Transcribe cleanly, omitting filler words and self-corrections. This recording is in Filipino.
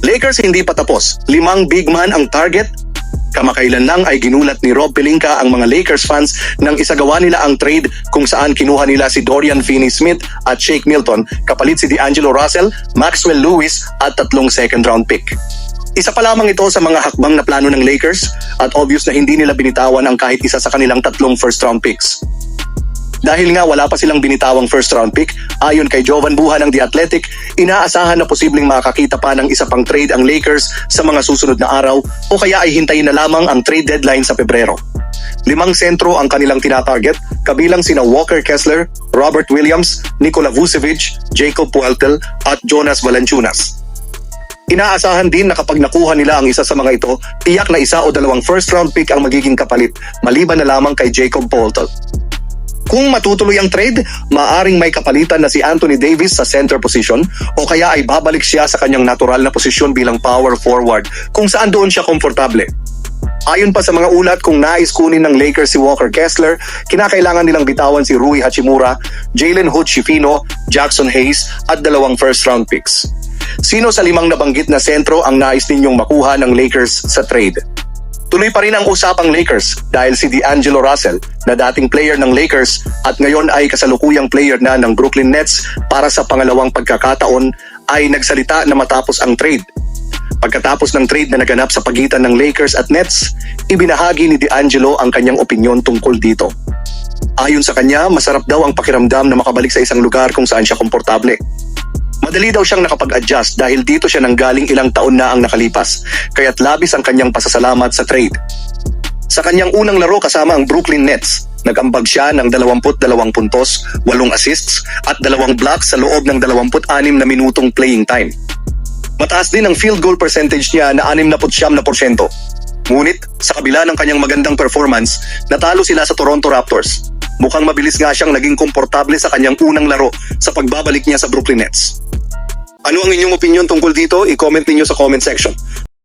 Lakers hindi pa tapos. 5 big man ang target. Kamakailan lang ay ginulat ni Rob Pelinka ang mga Lakers fans nang isagawa nila ang trade kung saan kinuha nila si Dorian Finney-Smith at Shake Milton, kapalit si D'Angelo Russell, Maxwell Lewis at 3 second-round pick. Isa pa lamang ito sa mga hakbang na plano ng Lakers at obvious na hindi nila binitawan ang kahit isa sa kanilang 3 first-round picks. Dahil nga wala pa silang binitawang first-round pick, ayon kay Jovan Buha ng The Athletic, inaasahan na posibleng makakita pa ng isa pang trade ang Lakers sa mga susunod na araw o kaya ay hintayin na lamang ang trade deadline sa Pebrero. 5 sentro ang kanilang tinatarget, kabilang sina Walker Kessler, Robert Williams, Nikola Vucevic, Jacob Pueltel at Jonas Valanciunas. Inaasahan din na kapag nakuha nila ang isa sa mga ito, tiyak na 1 o 2 first-round pick ang magiging kapalit, maliban na lamang kay Jacob Pueltel. Kung matutuloy ang trade, maaring may kapalitan na si Anthony Davis sa center position o kaya ay babalik siya sa kanyang natural na posisyon bilang power forward kung saan doon siya komportable. Ayon pa sa mga ulat, kung nais kunin ng Lakers si Walker Kessler, kinakailangan nilang bitawan si Rui Hachimura, Jalen Hood-Schifino, Jackson Hayes at 2 first-round picks. Sino sa 5 nabanggit na sentro ang nais ninyong makuha ng Lakers sa trade? Tuloy pa rin ang usapang Lakers dahil si D'Angelo Russell na dating player ng Lakers at ngayon ay kasalukuyang player na ng Brooklyn Nets para sa pangalawang pagkakataon ay nagsalita na matapos ang trade. Pagkatapos ng trade na naganap sa pagitan ng Lakers at Nets, ibinahagi ni D'Angelo ang kanyang opinyon tungkol dito. Ayon sa kanya, masarap daw ang pakiramdam na makabalik sa isang lugar kung saan siya komportable. Madali daw siyang nakapag-adjust dahil dito siya nanggaling ilang taon na ang nakalipas, kaya't labis ang kanyang pasasalamat sa trade. Sa kanyang unang laro kasama ang Brooklyn Nets, nag-ambag siya ng 22 puntos, 8 assists at 2 blocks sa loob ng 26 na minutong playing time. Mataas din ang field goal percentage niya na 69%. Ngunit sa kabila ng kanyang magandang performance, natalo sila sa Toronto Raptors. Mukhang mabilis nga siyang naging komportable sa kanyang unang laro sa pagbabalik niya sa Brooklyn Nets. Ano ang inyong opinion tungkol dito? I-comment ninyo sa comment section.